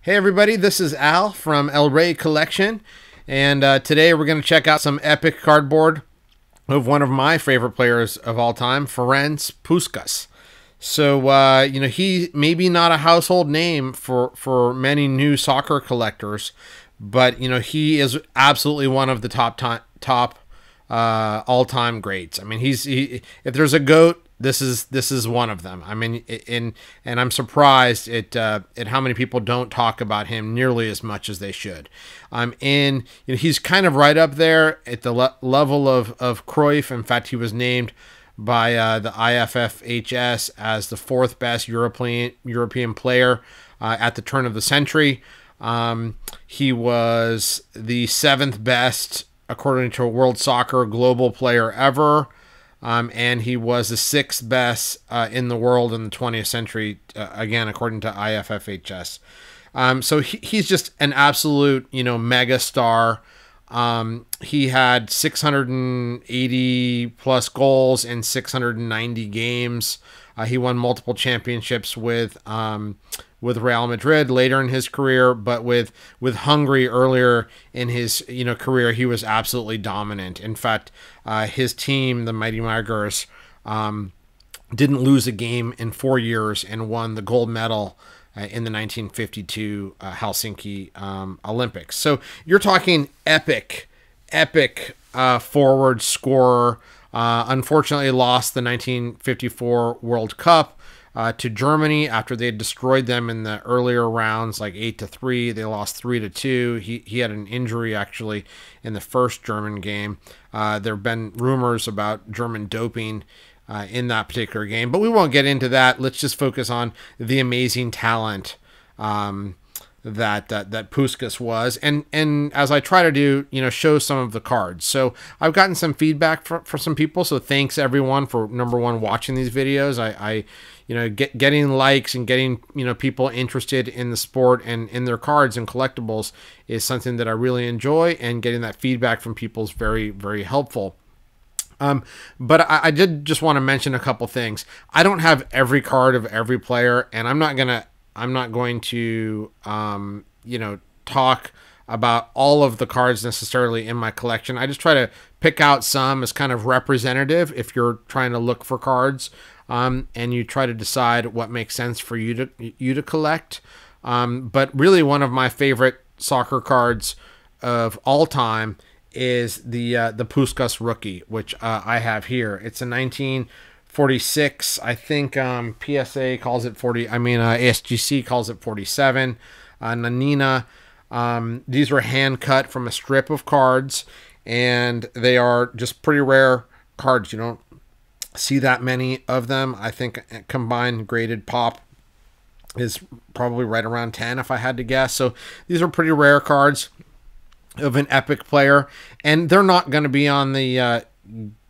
Hey everybody, this is Al from El Rey Collection, and today we're going to check out some epic cardboard of one of my favorite players of all time, Ferenc Puskas. So, he maybe not a household name for many new soccer collectors, but, he is absolutely one of the top all-time greats. I mean, if there's a GOAT, this is one of them. I mean, and I'm surprised at how many people don't talk about him nearly as much as they should. He's kind of right up there at the level of Cruyff. In fact, he was named by the IFFHS as the fourth best European player at the turn of the century. He was the seventh best according to World Soccer global player ever. And he was the sixth best in the world in the 20th century, again, according to IFFHS. So he's just an absolute, mega star. He had 680 plus goals in 690 games. He won multiple championships with Real Madrid later in his career, but with Hungary earlier in his career, he was absolutely dominant. In fact, his team, the Mighty Tigers, didn't lose a game in 4 years and won the gold medal in the 1952 Helsinki Olympics. So you're talking epic forward scorer. Unfortunately lost the 1954 World Cup to Germany after they had destroyed them in the earlier rounds, like 8-3. They lost 3-2. He had an injury actually in the first German game. There have been rumors about German doping in that particular game, but we won't get into that. Let's just focus on the amazing talent that Puskas was, and as I try to do, show some of the cards. So I've gotten some feedback for some people, so thanks everyone for, number one, watching these videos. I getting likes and getting people interested in the sport and in their cards and collectibles is something that I really enjoy, and getting that feedback from people is very, very helpful. But I did just want to mention a couple things. I don't have every card of every player, and I'm not going to talk about all of the cards necessarily in my collection. I just try to pick out some as kind of representative if you're trying to look for cards, and you try to decide what makes sense for you to collect. But really, one of my favorite soccer cards of all time is the Puskas rookie, which I have here. It's a 1946. I think PSA calls it 40. ASGC calls it 47. Nanina. These were hand cut from a strip of cards, and they are just pretty rare cards. You don't see that many of them. I think combined graded pop is probably right around 10 if I had to guess. So these are pretty rare cards of an epic player, and they're not going to be on the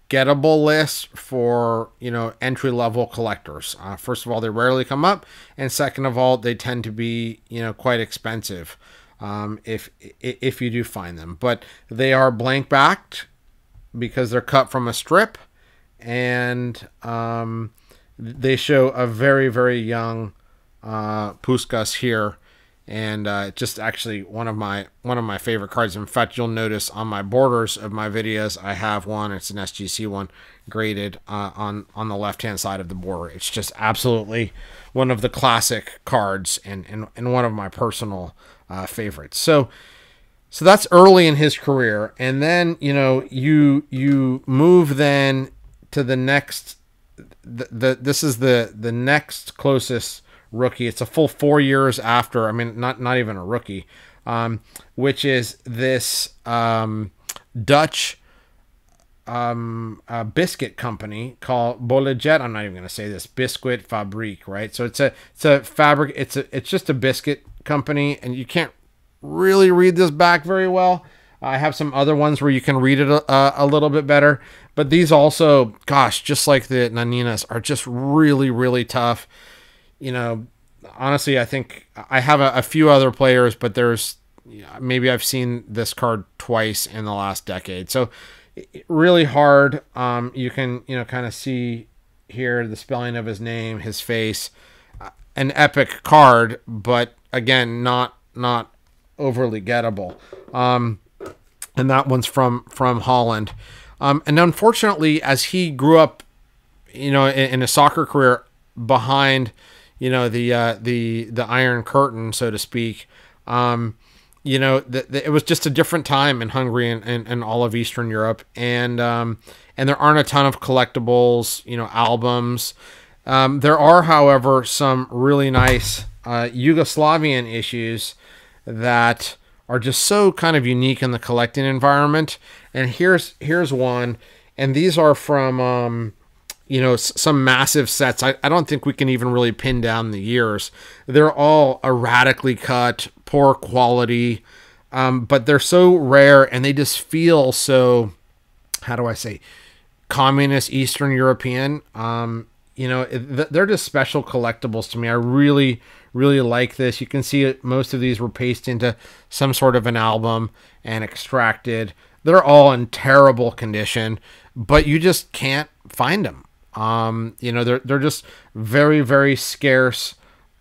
gettable list for entry-level collectors. First of all, they rarely come up, and second of all, they tend to be quite expensive if you do find them. But they are blank backed because they're cut from a strip, and they show a very, very young Puskas here. And just actually one of my favorite cards. In fact, you'll notice on my borders of my videos, I have one. It's an SGC one, graded on the left hand side of the border. It's just absolutely one of the classic cards, and one of my personal favorites. So that's early in his career, and then you move then to the next. This is the next closest rookie. It's a full 4 years after. I mean, not even a rookie, which is this Dutch biscuit company called Bollejet. I'm not even going to say this, Biscuit Fabrique, right? So it's a fabric. It's just a biscuit company, and you can't really read this back very well. I have some other ones where you can read it a little bit better, but these also, gosh, just like the Naninas, are just really, really tough. Honestly, I think I have a few other players, but there's maybe I've seen this card twice in the last decade. So really hard. You can, kind of see here the spelling of his name, his face, an epic card, but again, not not overly gettable. And that one's from Holland. And unfortunately, as he grew up, in a soccer career behind, the Iron Curtain, so to speak, it was just a different time in Hungary and all of Eastern Europe. And there aren't a ton of collectibles, albums. There are, however, some really nice Yugoslavian issues that are just so kind of unique in the collecting environment. And here's one, and these are from some massive sets. I don't think we can even really pin down the years. They're all erratically cut, poor quality, but they're so rare, and they just feel so, how do I say, communist Eastern European. They're just special collectibles to me. I really, really like this. You can see it, most of these were pasted into some sort of an album and extracted. They're all in terrible condition, but you just can't find them. They're just very, very scarce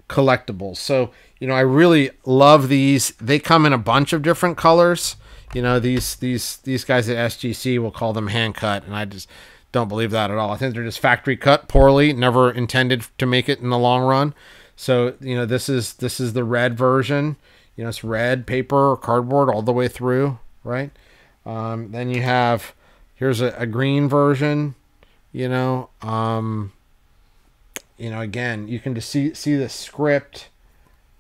collectibles. So, I really love these. They come in a bunch of different colors. These guys at SGC will call them hand cut, and I just don't believe that at all. I think they're just factory cut poorly, never intended to make it in the long run. So, this is the red version. It's red paper or cardboard all the way through, right? Then you have, here's a green version, again, you can just see the script,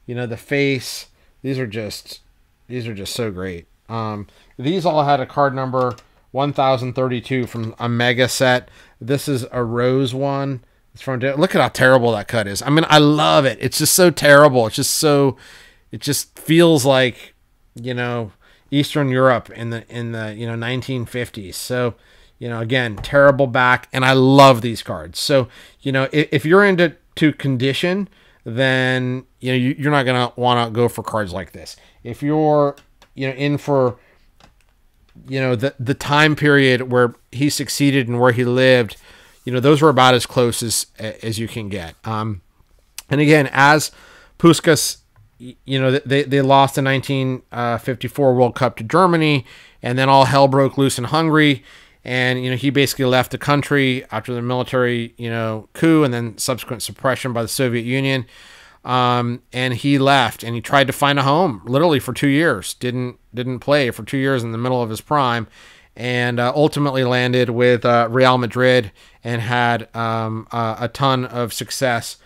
the face. These are just so great. These all had a card number 1032 from a mega set. This is a rose one. It's from, look at how terrible that cut is. I mean, I love it. It's just so terrible. It just feels like, Eastern Europe in the 1950s. So, again, terrible back, and I love these cards. So, if you're into condition, then you're not gonna want to go for cards like this. If you're in for the time period where he succeeded and where he lived, those were about as close as you can get. And again, as Puskas, they lost the 1954 World Cup to Germany, and then all hell broke loose in Hungary. And, he basically left the country after the military, coup and then subsequent suppression by the Soviet Union. And he left, and he tried to find a home literally for 2 years. Didn't play for 2 years in the middle of his prime, and ultimately landed with Real Madrid and had a ton of success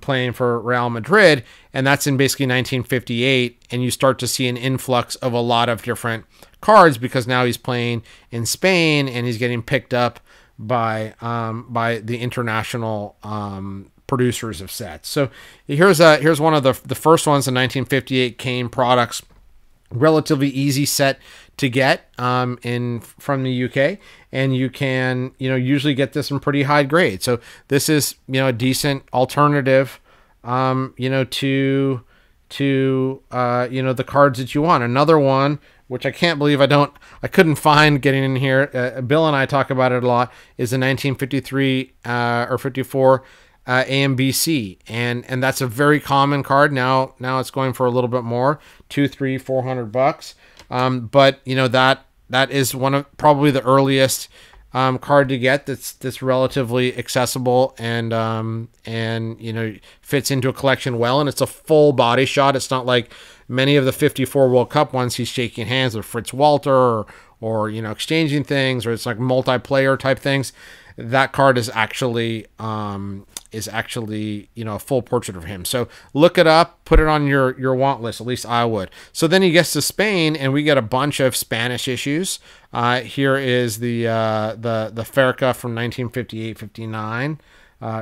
playing for Real Madrid. And that's in basically 1958. And you start to see an influx of a lot of different cards because now he's playing in Spain and he's getting picked up by the international producers of sets. So here's one of the first ones, the 1958 Kane products. Relatively easy set to get from the UK, and you can usually get this in pretty high grade. So this is a decent alternative to the cards that you want. Another one, which I can't believe I couldn't find getting in here. Bill and I talk about it a lot, is the 1953 or 54 AMBC, and that's a very common card. Now it's going for a little bit more, $200-400. But that is one of probably the earliest card to get that's relatively accessible and fits into a collection well, and it's a full body shot. It's not like many of the 54 World Cup ones he's shaking hands with Fritz Walter or exchanging things, or it's like multiplayer type things. That card is actually a full portrait of him. So look it up, put it on your want list. At least I would. So then he gets to Spain, and we get a bunch of Spanish issues. Here is the Ferenc from 1958-59.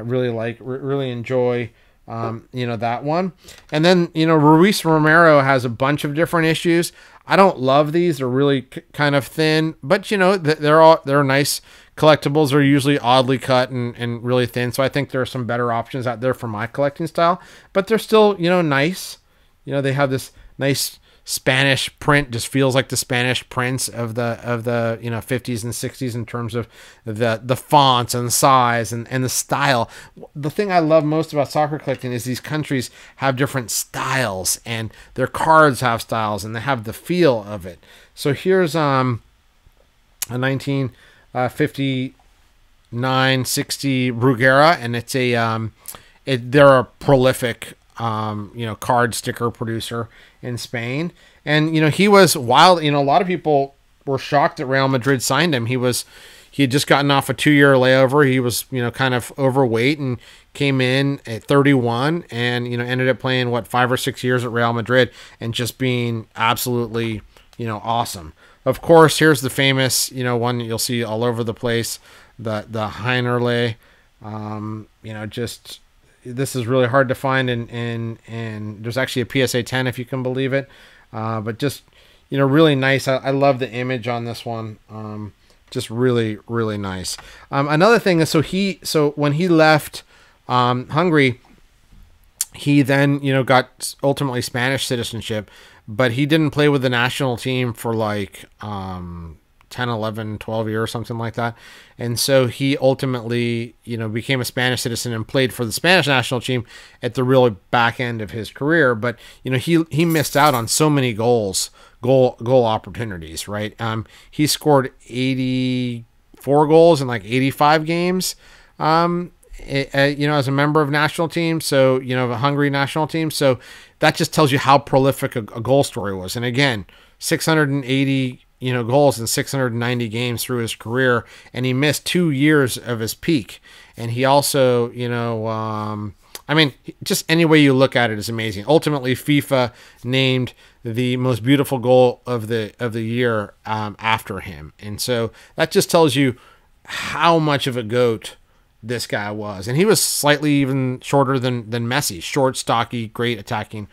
Really enjoy that one. And then Ruiz Romero has a bunch of different issues. I don't love these. They're really kind of thin, but they're nice collectibles. Are usually oddly cut and really thin, so I think there are some better options out there for my collecting style, but they're still nice. They have this nice Spanish print, just feels like the Spanish prints of the 50s and 60s in terms of the fonts and the size and the style. The thing I love most about soccer collecting is these countries have different styles, and their cards have styles, and they have the feel of it. So here's a 1959-60 Bruguera, and it's they're a prolific card sticker producer in Spain. And, he was wild. A lot of people were shocked that Real Madrid signed him. He had just gotten off a 2-year layover. He was, kind of overweight and came in at 31 and, ended up playing 5 or 6 years at Real Madrid and just being absolutely, awesome. Of course, here's the famous, one that you'll see all over the place, the Heinerle. This is really hard to find, and there's actually a PSA 10 if you can believe it. But just, really nice. I love the image on this one. Just really, really nice. Another thing is, so when he left Hungary, he then, got ultimately Spanish citizenship, but he didn't play with the national team for 10, 11, 12 years, something like that. And so he ultimately, became a Spanish citizen and played for the Spanish national team at the really back end of his career. But, he missed out on so many goal opportunities, right? He scored 84 goals in 85 games, as a member of national team. So, the Hungary national team. So that just tells you how prolific a goal story was. And again, 680 goals in 690 games through his career, and he missed 2 years of his peak. And he also, just any way you look at it is amazing. Ultimately, FIFA named the most beautiful goal of the year after him, and so that just tells you how much of a GOAT this guy was. And he was slightly even shorter than Messi, short, stocky, great attacking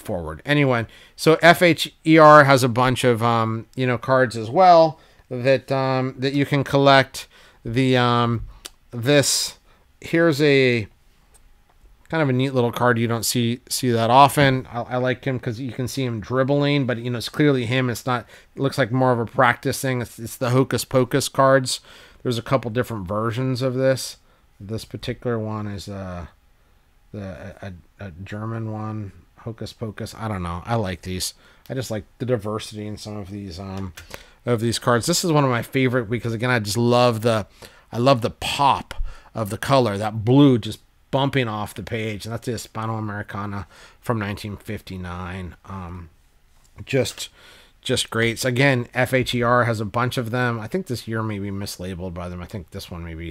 forward. Anyway, so FHER has a bunch of cards as well that you can collect. This here's a kind of a neat little card you don't see that often. I like him because you can see him dribbling, but it's clearly him. It's not. It looks like more of a practice thing. It's the Hocus Pocus cards. There's a couple different versions of this. This particular one is a German one. Hocus Pocus. I don't know. I like these. I just like the diversity in some of these cards. This is one of my favorite because again, I love the pop of the color. That blue just bumping off the page. And that's the Hispanoamericana from 1959. Just great. So again, FHER has a bunch of them. I think this year may be mislabeled by them. I think this one may be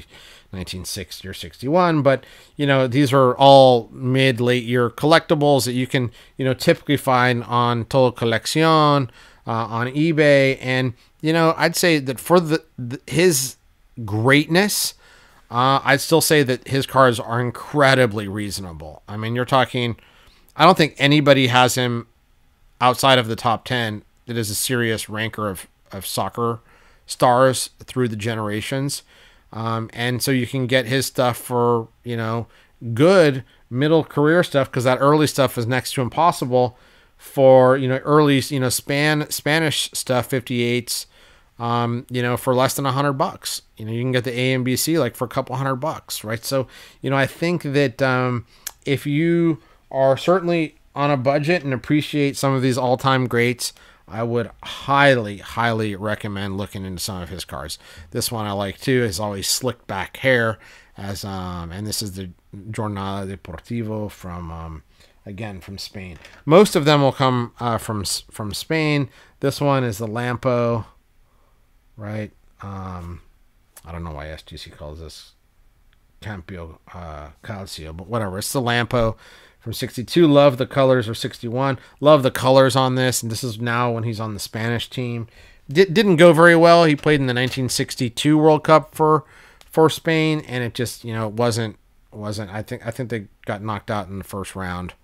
1960 or 61. But, these are all late year collectibles that you can, typically find on Todo Colección, on eBay. And, I'd say that for his greatness, I'd still say that his cards are incredibly reasonable. I mean, you're talking, I don't think anybody has him outside of the top 10 that is a serious ranker of soccer stars through the generations. And so you can get his stuff for, good middle career stuff, because that early stuff is next to impossible for, early, Spanish stuff, 58s, for less than $100. You can get the A and B C for a couple $100, right? So, I think that if you are certainly on a budget and appreciate some of these all-time greats, I would highly, highly recommend looking into some of his cards. This one I like too. It's always slicked back hair, and this is the Jornada Deportivo from again from Spain. Most of them will come from Spain. This one is the Lampo, right? I don't know why SGC calls this Campio Calcio, but whatever. It's the Lampo from 62. Love the colors, or 61. Love the colors on this. And this is now when he's on the Spanish team. Didn't go very well. He played in the 1962 World Cup for Spain, and it just, wasn't. I think they got knocked out in the first round,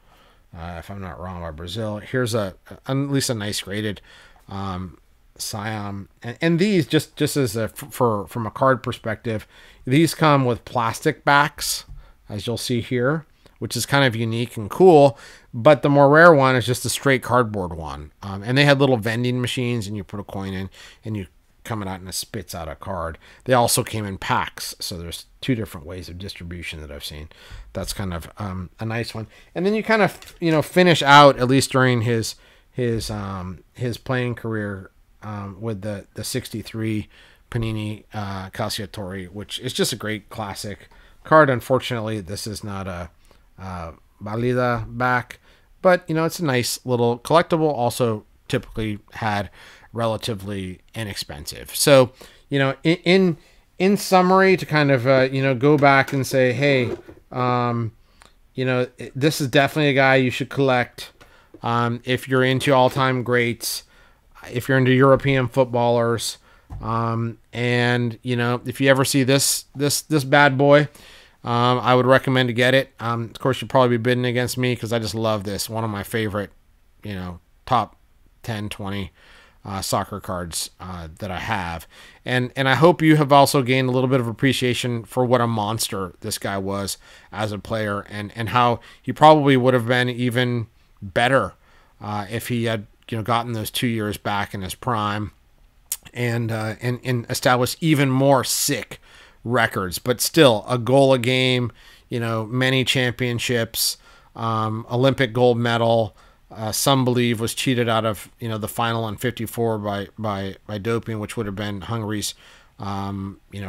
if I'm not wrong, by Brazil. Here's at least a nice graded Siam, and these just as from a card perspective, these come with plastic backs, as you'll see here. which is kind of unique and cool. But the more rare one is just a straight cardboard one. And they had little vending machines, and you put a coin in, and you come out and it spits out a card. They also came in packs, so there's two different ways of distribution that I've seen. That's kind of a nice one. And then you kind of finish out, at least during his playing career, with the 63 Panini Calciatori, which is just a great classic card. Unfortunately, this is not a Valida back, but it's a nice little collectible. Also, typically had relatively inexpensive. So, in summary, to kind of go back and say, hey, this is definitely a guy you should collect. If you're into all-time greats, if you're into European footballers, and if you ever see this bad boy, I would recommend to get it. Of course, you'll probably be bidding against me because I just love this. One of my favorite, top 10, 20 soccer cards that I have. And I hope you have also gained a little bit of appreciation for what a monster this guy was as a player, and how he probably would have been even better if he had gotten those 2 years back in his prime, and established even more sick records. But still, a goal a game, many championships, Olympic gold medal. Some believe was cheated out of the final in '54 by doping, which would have been Hungary's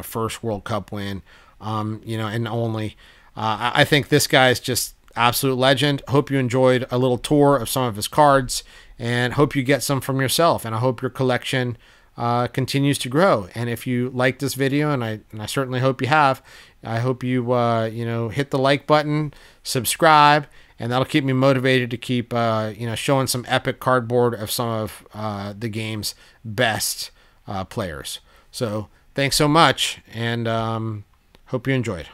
first World Cup win. And only I think this guy is just absolute legend. Hope you enjoyed a little tour of some of his cards, and hope you get some from yourself. And I hope your collection continues to grow. And if you like this video, and I certainly hope you have, I hope you hit the like button, subscribe, and that'll keep me motivated to keep showing some epic cardboard of some of the game's best players. So thanks so much, and hope you enjoyed.